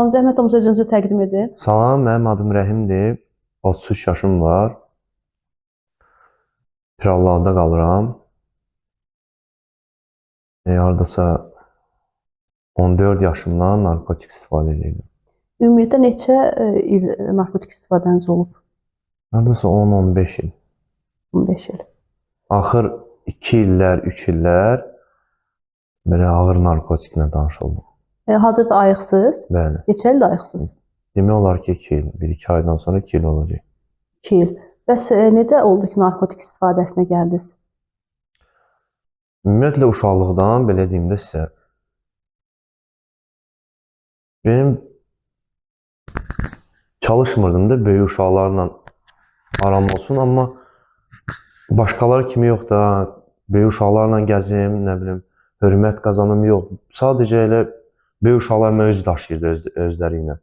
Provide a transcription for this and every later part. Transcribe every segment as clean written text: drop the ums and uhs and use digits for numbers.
Salam, zəhmət olmasa özünüzü təqdim edin. Salam, mənim adım Rəhimdir. 33 yaşım var. Pirallahda qalıram. Hardasa 14 yaşımdan narkotik istifadə edirdim. Ümumiyyətlə neçə il narkotik istifadəniz olub? Hardasa 10-15 il. 15 il. Axır 2 illər, 3 illər belə ağır narkotiklə tanış oldum. Hazırda ayıqsınız? Bəli. Neçə ildir ayıqsınız? Demək olar ki 2 il. 1-2 aydan sonra 2 il olacaq. 2 il. Bəs necə oldu ki, narkotik istifadəsinə gəldiniz? Ümumiyyətlə uşaqlıqdan belə deyim də sizə. Benim çalışmırdım da böyük uşaqlarla aram olsun, amma başqaları kimi yox da, böyük uşaqlarla gəzim, nə bilim, hörmət qazanım yox. Sadəcə elə böyük uşaqlar mənə öz daşıyırdı özləri ilə.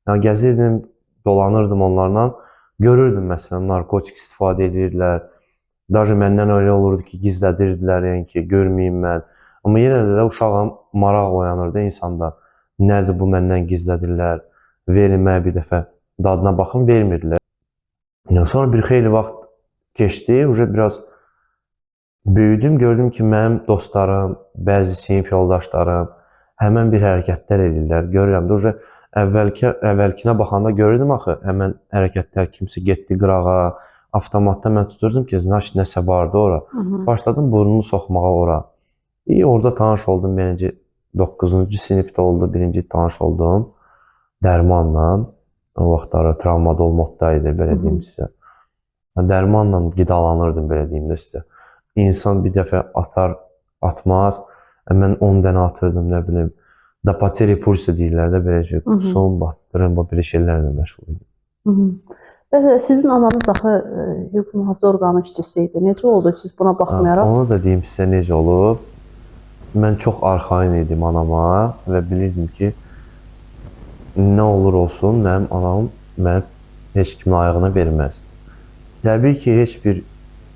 Yəni gəzirdim, dolanırdım onlarla, görürdüm məsələn narkotik istifadə edirlər. Даже məndən öyle olurdu ki, gizlədirdilər, yəni ki, görməyim mən. Amma yenə də uşağam, maraq oyanırdı insanda. Nədir bu, məndən gizlədirlər, verin mənə bir dəfə dadına baxın, vermirdilər. Yəni, sonra bir xeyli vaxt keçdi, biraz böyüdüm, gördüm ki, mənim dostlarım, bəzi sinif yoldaşlarım həmən bir hərəkətlər edirlər, görürəm də, əvvəlkinə baxanda görürdüm axı, həmən hərəkətlər, kimsə getdi qırağa, avtomatda mən tuturdum ki, nəsə vardı ora. Başladım burnumu soxmağa ora. Orada tanış oldum, 9-cu sinifdə oldu, birinci tanış oldum dərmanla. O vaxtları travmadol moddaydı, belə deyim sizə. Dərmanla qidalanırdım, belə deyim də sizə. İnsan bir dəfə atar, atmaz. Mən 10 dənə atırdım, nə bilim. Dapateri pulsu deyirlər də, belə şey. Son bastırın, belə şeylərlə məşğul idim. Sizin ananız axı hüquq mühafizə orqanı işçisi idi. Necə oldu siz buna baxmayaraq? Onu da deyim sizə necə olub. Mən çox arxain idim anama və bilirdim ki, nə olur olsun, mənim anam mənə heç kimin ayağına verməz. Təbii ki, heç bir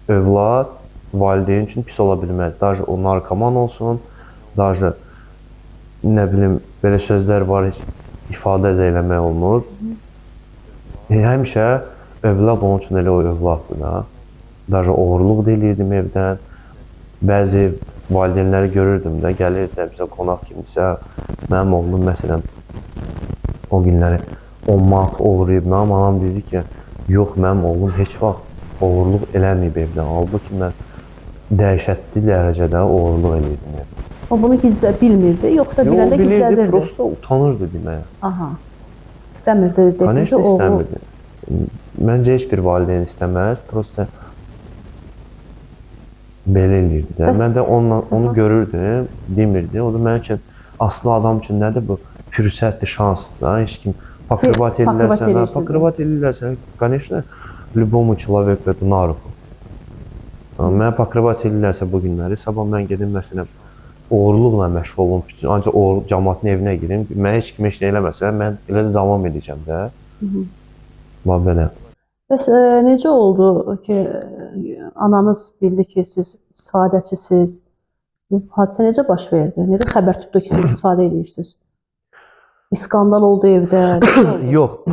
övlad valideyn üçün pis ola bilməz. Daha o narkoman olsun, daha nə bilim, belə sözlər var, heç ifadə də eləmək olmur. Həmişə övlad onun üçün elə o övladdır da. Daha oğurluq da eləyirdim evdən. Bəzi valideynləri görürdüm də, gəlirdi bizə qonaq kimisə. Mənim oğlum məsələn o günləri 10 manat oğurlayıb. Mənim anam dedi ki, yox, mənim oğlum heç vaxt oğurluq eləməyib evdən. Halbuki mən dəhşətli dərəcədə oğurluq eləyirdim evdən. O bunu gizlə bilmirdi, yoxsa biləndə gizlədirdi? O bilirdi, prosta utanırdı deməyə. Aha. İstəmirdi desin ki, Конечно, istəmirdi. Məncə heç bir valideyn istəməz, prosta belə eləyirdi də. Mən də onu görürdüm, demirdi. O da mənim üçün, aslı adam üçün nədir bu? Fürsətdir, şansdır da. Heç kim pakrivat edirlərsə, конечно, любому человеку это на руку. Mənə pakrivat edirlərsə bu günləri, sabah mən gedim məsələn, oğurluqla məşğul olum, ancaq cəmaatın evinə girim, mən heç kim heç nə eləməsə, mən elə də davam edəcəm də. Belə. Bəs necə oldu ki, ananız bildi ki, siz istifadəçisiniz? Hadisə necə baş verdi? Necə xəbər tutdu ki, siz istifadə edirsiniz? İskandal oldu evdə? Yox,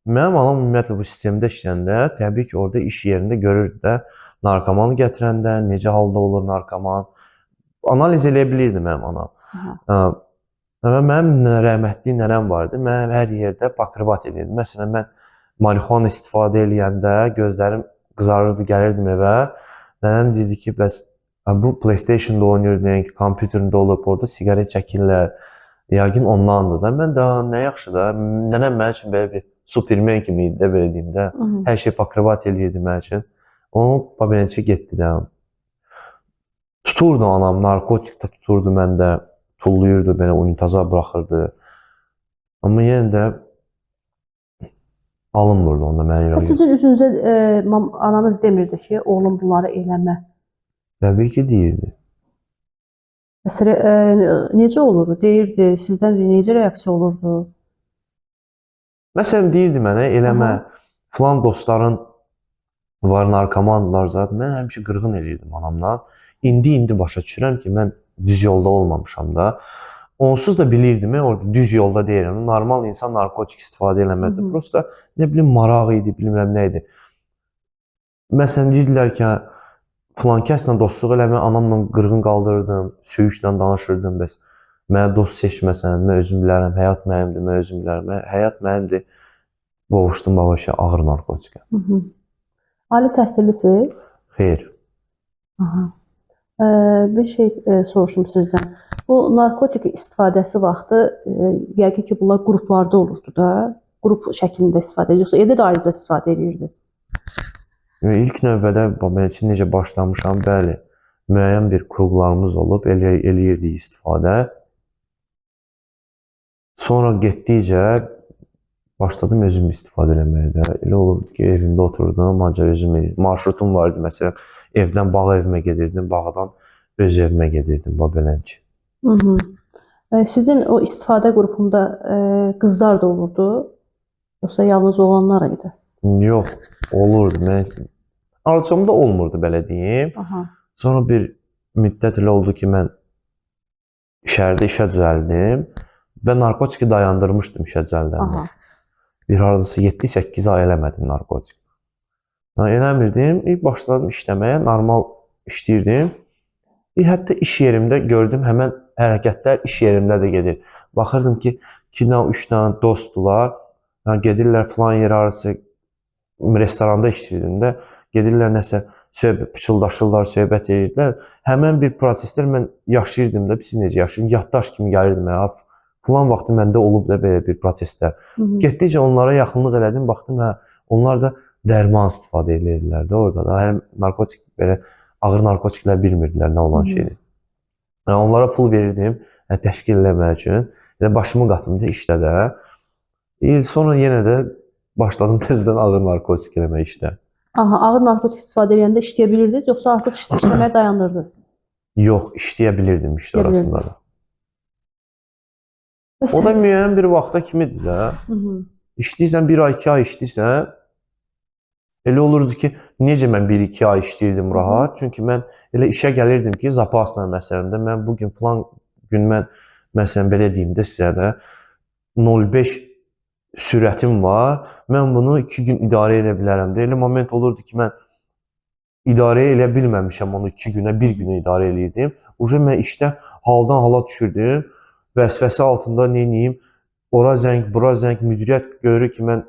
mənim anam ümumiyyətlə bu sistemdə işləyəndə, təbii ki, orada iş yerində görürdü də, narkomanı gətirəndə, necə halda olur narkoman. Analiz eləyə bilirdi mənim anam. Mənim rəhmətli nənəm vardı, mən hər yerdə pakrivat edirdim. Məsələn, mən marihuana istifadə eləyəndə gözlərim qızarırdı, gəlirdim evə. Nənəm deyirdi ki, bəs bu PlayStation-da oynayırdı, yəni ki, kompüterində olub, orada sigaret çəkirlər. Yəqin ondandır da. Mən də nə yaxşı da, nənəm mənim üçün belə bir supermen kimi idi də, belə deyim də. Hər şey pakrivat eləyirdi mənim üçün. Onu beləncə getdi də. Tuturdu anam, narkotik də tuturdu məndə, tulluyurdu, belə unitaza buraxırdı. Amma yenə də alınmırdı onda mənə. Sizin üzünüzə ananız demirdi ki, oğlum bunları eləmə. Təbii ki, deyirdi. Məsələn, necə olurdu? Deyirdi, sizdən necə reaksiya olurdu? Məsələn, deyirdi mənə, eləmə, filan dostların var, narkomanlar zaten. Mən həmişə qırğın eləyirdim anamdan. İndi başa düşürəm ki, mən düz yolda olmamışam da. onsuz da bilirdim, orada düz yolda deyirəm. Normal insan narkotik istifadə eləməzdi. Hı hı. Prosta nə bilim maraq idi, bilmirəm nə idi. Məsələn deyirdilər ki, filan kəslə dostluq eləmə, anamla qırğın qaldırırdım, söyüşlə danışırdım bəs. Mənə dost seçməsən, mən özüm bilərəm, həyat mənimdir, mən özüm bilərəm. Həyat mənimdir. Qovuşdum baba şey ağır narkotikə. Hı hı. Ali təhsillisiniz? Xeyr. Aha. Bir şey soruşum sizdən. Bu narkotik istifadəsi vaxtı yəqin ki, bunlar qruplarda olurdu da, qrup şəklində istifadə edirsiniz, yoxsa evdə də ayrıca istifadə edirdiniz? İlk növbədə belə ki, necə başlamışam, bəli, müəyyən bir kruqlarımız olub, eləyirdik istifadə. Sonra getdikcə başladım özüm istifadə eləməyə də. Elə olurdu ki, evimdə oturdum, ancaq özüm eləyirdim. Marşrutum var idi, məsələn, evdən bağ evimə gedirdim, bağdan öz evimə gedirdim, belənci. Hı hı. Sizin o istifadə qrupunda qızlar da olurdu, yoxsa yalnız oğlanlar idi? Yox, olurdu. Arzuumda olmurdu, belə deyim. Aha. Sonra bir müddət elə oldu ki, mən şəhərdə işə düzəldim və narkotiki dayandırmışdım işə düzəldəndə. Aha. Bir hardasa 7-8 ay eləmədim narkotik. Eləmirdim. İlk başladım işləməyə, normal işləyirdim. Hətta iş yerimdə gördüm, həmən hərəkətlər iş yerimdə də gedir. Baxırdım ki, 2-3 dənə dostdular. Gedirlər filan yer arası restoranda işləyirdim də, gedirlər nəsə pıçıldaşırlar, söhbət edirdilər. Həmən bir proseslər mən yaşayırdım da, siz necə yaşayırdım? Yaddaş kimi gəlirdim. Filan vaxtı məndə olub da belə bir proseslər. Getdikcə onlara yaxınlıq elədim, baxdım, onlar da dərman istifadə edirlər də orada da. Həm narkotik belə ağır narkotiklər bilmirdilər nə olan şeydir. Onlara pul verirdim, təşkil eləmək üçün. Başımı qatım da işdə də. Sonra yenə də başladım təzədən ağır narkotik eləmək işdə. Aha, ağır narkotik istifadə edəndə işləyə bilirdiniz, yoxsa artıq işləməyə dayandırdınız? Yox, işləyə bilirdim iş arasında da. O da müəyyən bir vaxta kimidir də. İşləyirsən, 1 ay, 2 ay işləyirsən, elə olurdu ki, necə mən 1-2 ay işləyirdim rahat. Çünki mən elə işə gəlirdim ki, zapasla məsələndə, mən bugün filan gün mən, məsələn, belə deyim də sizə də, 0.5 sürətim var, mən bunu 2 gün idarə edə bilərəm də. Elə moment olurdu ki, mən idarə elə bilməmişəm onu 2 günə, 1 günə idarə edirdim. Mən işdə haldan hala düşürdüm. Vəzifəsi altında neyim, ora zəng, bura zəng, müdiriyyət görür ki, mən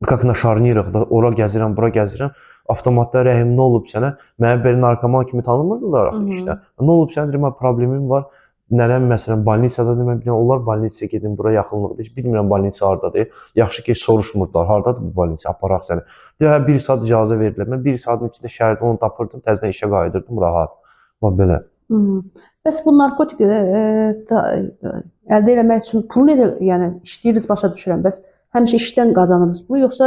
как на şarnirıq da, ora gəzirəm, bura gəzirəm. Avtomatda rəhim nə olub sənə? Mənə belə narkoman kimi tanımırdılar axı işdə. Nə olub sənə? Deyirəm, problemim var. Nələm, məsələn, balnisada deməm, onlar balnisaya gedin, bura yaxınlıqda. Heç bilmirəm balnisa hardadır. Yaxşı ki, soruşmurdular. Hardadır bu balnisa? Aparaq səni. Deyir, 1 saat icazə verdilər. Mən 1 saatın içində şəhərdə onu tapırdım, təzədən işə qayıdırdım rahat. Belə. Bəs bu narkotik əldə etmək üçün pul necə, yəni işləyirdiniz, başa düşürəm. Bəs həmişə işdən qazanırdınız bunu, yoxsa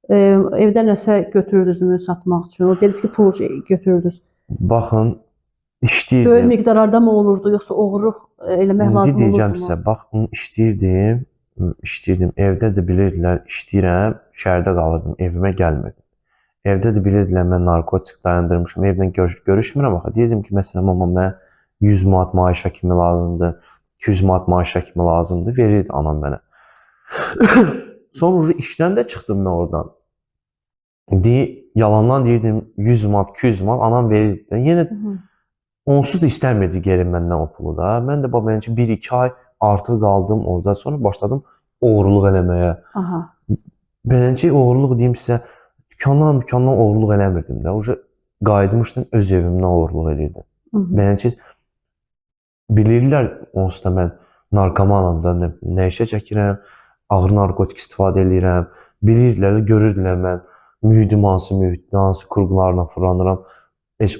evdən nəsə götürürdünüzmü satmaq üçün? O dediniz ki, pul götürürdünüz. Baxın, işləyirdim. Böyük miqdarlarda mı olurdu, yoxsa oğurluq eləmək lazım olurdu mu? Deyəcəm sizə, bax, işləyirdim. Evdə də bilirdilər, işləyirəm, şəhərdə qalırdım, evimə gəlmirdim. Evdə də bilirdilər, mən narkotik dayandırmışım, evdən görüşmürəm axı. Deyirdim ki, məsələn, amma mənə 100 manat maaşa kimi lazımdır, 200 manat maaşa kimi lazımdır, verirdi anam mənə. Sonra işdən də çıxdım mən oradan. Yalandan deyirdim 100 manat, 200 manat, anam verirdi. Yenə onsuz da istəmirdi geri məndən o pulu da. Mən də beləcə 1-2 ay artıq qaldım orada. Sonra başladım oğurluq eləməyə. Beləcə oğurluq deyim sizə, dükkandan oğurluq eləmirdim də. Qayıtmışdım, öz evimdən oğurluq edirdim. Beləcə bilirlər onsuz da mən narkomanam da, nə işə çəkirəm, ağır narkotik istifadə edirəm. Bilirdilər də, görürdülər mən mühidim hansı mühitdə, hansı kurqlarla fırlanıram.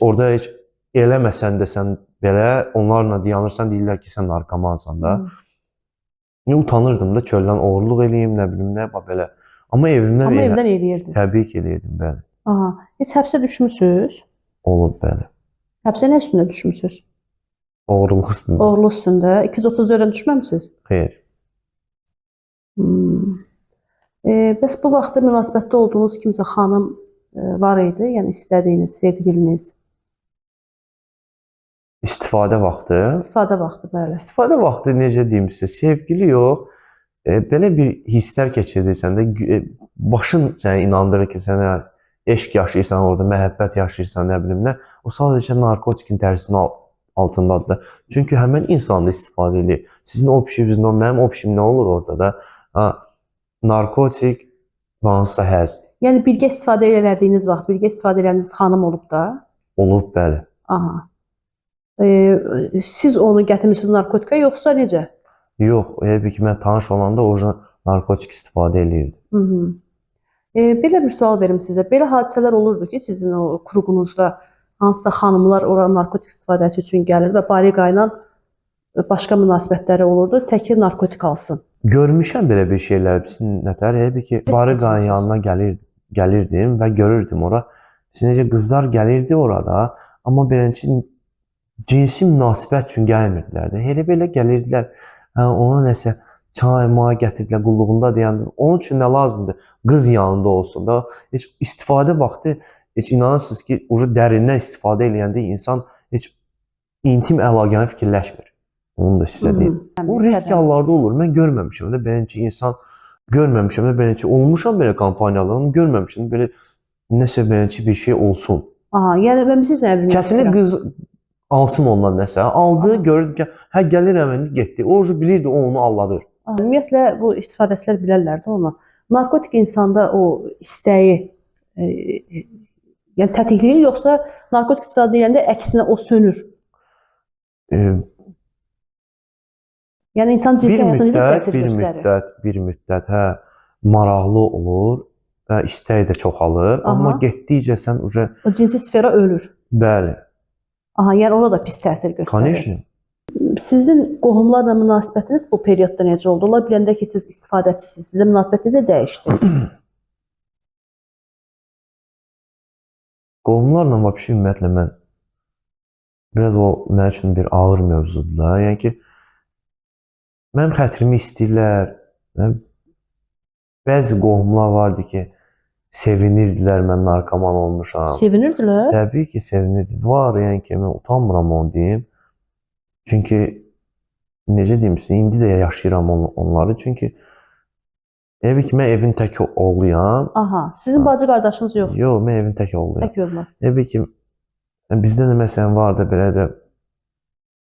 Orada heç eləməsən də sən belə, onlarla dayanırsan, deyirlər ki, sən narkomansan da. Utanırdım da, çöldən oğurluq eləyim, nə bilim, nə belə. Amma evdən eləyirdiniz. Təbii ki, eləyirdim, bəli. Heç həbsə düşmüsünüz? Olub, bəli. Həbsə nə üstündə düşmüsünüz? Oğurluq üstündə. Oğurluq üstündə. 234-dən düşməmisiniz? Xeyr. Bəs bu vaxtda münasibətdə olduğunuz kimsə xanım var idi? Yəni istədiyiniz, sevgiliniz? istifadə vaxtı. İstifadə vaxtı, bəli. İstifadə vaxtı necə deyim sizə, sevgili yox, belə bir hisslər keçirdirsən də, başın səni inandırır ki, sən eşq yaşayırsan orada, məhəbbət yaşayırsan, nə bilim nə, o sadəcə narkotikin tərsinin altındadır da. Çünki həmin insan da istifadə edir. Sizin opşinizin, mənim opşim nə olur orada da? Ha, narkotik və hansısa həzz. Yəni birgə istifadə elədiyiniz vaxt, birgə istifadə elədiyiniz xanım olub da? Olub, bəli. Aha. Siz onu gətirmisiniz narkotika yoxsa necə? Yox, elə ki, mən tanış olanda o narkotik istifadə eləyirdi. Belə bir sual verim sizə. Belə hadisələr olurdu ki, sizin o qrupunuzda hansısa xanımlar ora narkotik istifadəsi üçün gəlir və bariqa ilə başqa münasibətləri olurdu, təki narkotik alsın. Görmüşəm belə bir şeylər. Nətər, elə ki, bariqanın yanına gəlirdim və görürdüm ora. Necə qızlar gəlirdi orada, amma beləncə cinsi münasibət üçün gəlmirdilər də. Elə belə gəlirdilər, ona nəsə çay, may gətirdilər, qulluğunda deyəndə. Onun üçün nə lazımdır? Qız yanında olsun da. Heç istifadə vaxtı, heç inanırsınız ki, dərindən istifadə eləyəndə insan heç intim əlaqəni fikirləşmir. Onu da sizə deyim. O risk hallarda olur. Mən görməmişəm də beləncə insan, görməmişəm də beləncə olmuşam belə kampaniyalarını, görməmişəm belə nəsə beləncə bir şey olsun. Aha, yəni mən sizlə bilmək Çətini qız alsın ondan nəsə. Aldı, gördü ki, hə gəlir həmin getdi. O bilirdi, o onu alladır. Ümumiyyətlə bu istifadəçilər bilərlər də onu. Narkotik insanda o istəyi yəni tətikləyir, yoxsa narkotik istifadə edəndə əksinə o sönür? Yəni insan cinsi həyatına necə təsir göstərir? Bir müddət, hə, maraqlı olur və istəyi də çoxalır. Amma getdikcə sən o cinsi sfera ölür. Bəli. Aha, yəni ona da pis təsir göstərir. Конечно. Sizin qohumlarla münasibətiniz bu periodda necə oldu? Ola biləndə ki, siz istifadəçisiniz, sizin münasibətiniz necə dəyişdi? Qohumlarla vəbşi ümumiyyətlə mən biraz o mənim üçün bir ağır mövzudur da. Yəni ki, mənim xətrimi istəyirlər. Bəzi qohumlar vardı ki, sevinirdilər mən narkoman olmuşam. Sevinirdilər? Təbii ki, sevinirdi. Var, yəni ki, mən utanmıram onu deyim. Çünki necə deyim sizə, indi də yaşayıram onları. Çünki elə ki, mən evin tək oğluyam. Aha, sizin bacı qardaşınız yoxdur? Yox, mən evin tək oğluyam. Tək övlad. Elə ki, bizdə də məsələn var da belə də,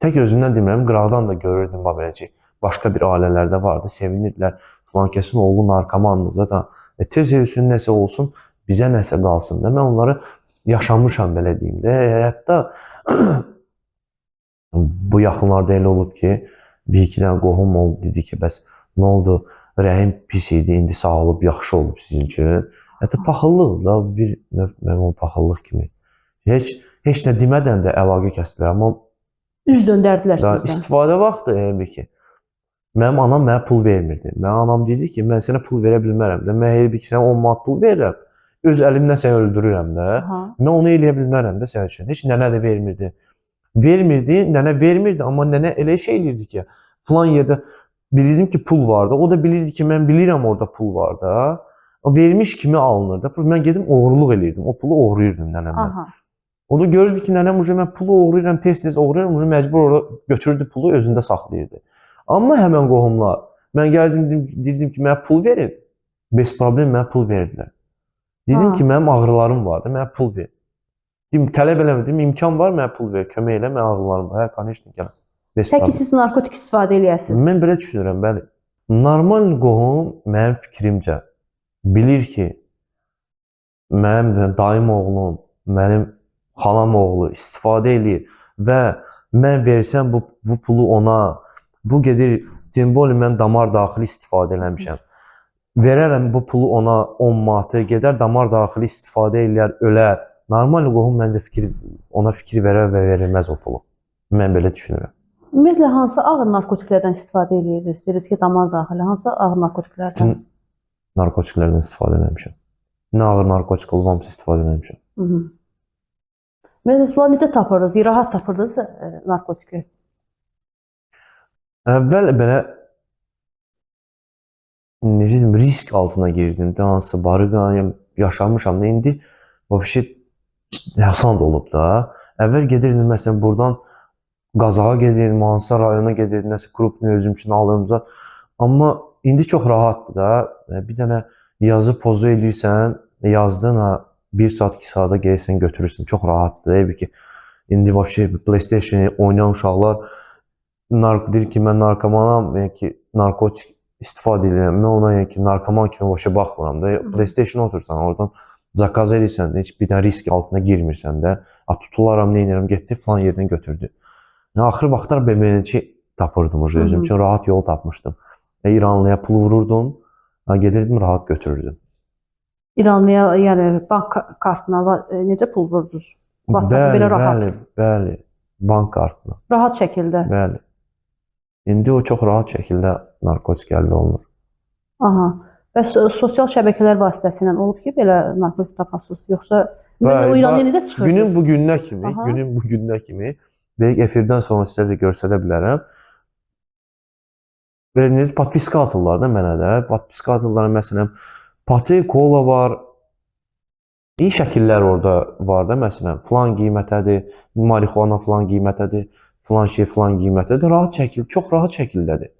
tək özümdən demirəm, qıraqdan da görürdüm belə ki, başqa bir ailələrdə vardı, sevinirdilər. Falan kesin oğlu narkomandır zaten. Tez üçün nəsə olsun, bizə nəsə qalsın da. Mən onları yaşamışam belə deyim də. Hətta bu yaxınlarda elə olub ki, bir-iki dənə qohum oldu, dedi ki, bəs nə oldu? Rəhim pis idi, indi sağolub, yaxşı olub sizin üçün. Hətta paxıllıq da, bir növ paxıllıq kimi. Heç nə demədən də əlaqə kəsdilər, amma üz döndərdilər sizdən. İstifadə vaxtı elə ki, mənim anam mənə pul vermirdi. Mənim anam dedi ki, mən sənə pul verə bilmərəm də. Mən elə bir ki, sənə 10 manat pul verirəm. Öz əlimlə səni öldürürəm də. Mən onu eləyə bilmərəm də sənin üçün. Heç nənə də vermirdi. Nənə vermirdi, amma nənə elə şey eləyirdi ki, falan yerdə bilirdim ki, pul var da. O da bilirdi ki, mən bilirəm orada pul var da. O vermiş kimi alınır da. Mən gedim oğurluq eləyirdim. O pulu oğuruyurdum nənəmdən. O da görürdü ki, nənəm mən pulu oğuruyuram, tez-tez oğuruyuram. Onu məcbur orada götürürdü pulu, özündə saxlayırdı. Amma həmən qohumlar, mən gəldim, dedim ki, mənə pul verin. Bez problem mənə pul verdilər. Dedim ki, mənim ağrılarım vardı, mənə pul ver. Dedim, tələb eləmədim, imkan var, mənə pul ver, kömək elə, mənə ağrılarım var. Hə, konişdim, gələm. Təki siz narkotik istifadə eləyəsiniz? Mən belə düşünürəm, bəli. Normal qohum, mənim fikrimcə, bilir ki, mənim dayım oğlum, mənim xalam oğlu istifadə eləyir və mən versəm bu pulu ona, bu gedir, cimboli mən damar daxili istifadə eləmişəm. Verərəm bu pulu ona 10 manatı, gedər damar daxili istifadə eləyər, ölər. Normal qohum məncə ona fikir verər və verilməz o pulu. Mən belə düşünürəm. Ümumiyyətlə, hansı ağır narkotiklərdən istifadə edirsiniz? Deyirsiniz ki, damar daxili, hansı ağır narkotiklərdən? Bütün narkotiklərdən istifadə eləmişəm. Nə ağır narkotik olub, hamısı istifadə eləmişəm. Ümumiyyətlə, bunları necə tapırdınız? Rahat tapırdınız narkotiki? Əvvəl belə necə deyim, risk altına girdim. Hansısa barıqayım, yaşamışam da indi o şey asan da olub da. Əvvəl gedirdim məsələn buradan Qazağa gedir, Mansa rayona gedir, nəsə krupni özüm üçün alırımca. Amma indi çox rahatdır da. Bir dənə yazı pozu eləyirsən, yazdın ha 1 saat 2 saata gəlirsən götürürsən. Çox rahatdır. Elə ki indi vəbşə PlayStation oynayan uşaqlar deyir ki, mən narkomanam, yəni ki, narkotik istifadə edirəm. Mən ona yəni ki, narkoman kimi başa baxmıram da. PlayStation otursan, oradan zakaz edirsən, heç bir dənə risk altına girmirsən də. Tutularam, nə edirəm, getdi falan yerdən götürdü. Yəni, axır vaxtlar BMNC tapırdım özüm üçün, rahat yol tapmışdım. İranlıya pul vururdum, gedirdim, rahat götürürdüm. İranlıya, yəni bank kartına necə pul vurdunuz? WhatsApp belə rahat. Bəli, bank kartına. Rahat şəkildə. Bəli. İndi o çox rahat şəkildə narkotik əldə olunur. Aha. Bəs sosial şəbəkələr vasitəsilə olub ki, belə narkotik tapasınız, yoxsa o İranlıya necə çıxırdınız? Günün bu gününə kimi, belki efirdən sonra sizə də göstərə bilərəm. Belə patpiska atırlar da mənə də. Patpiska atırlar, məsələn, Patri, kola var. İyi şəkillər orada var da, məsələn, filan qiymətədir, marixuana filan qiymətədir, filan şey filan qiymətədir. Rahat şəkil, çox rahat şəkildədir.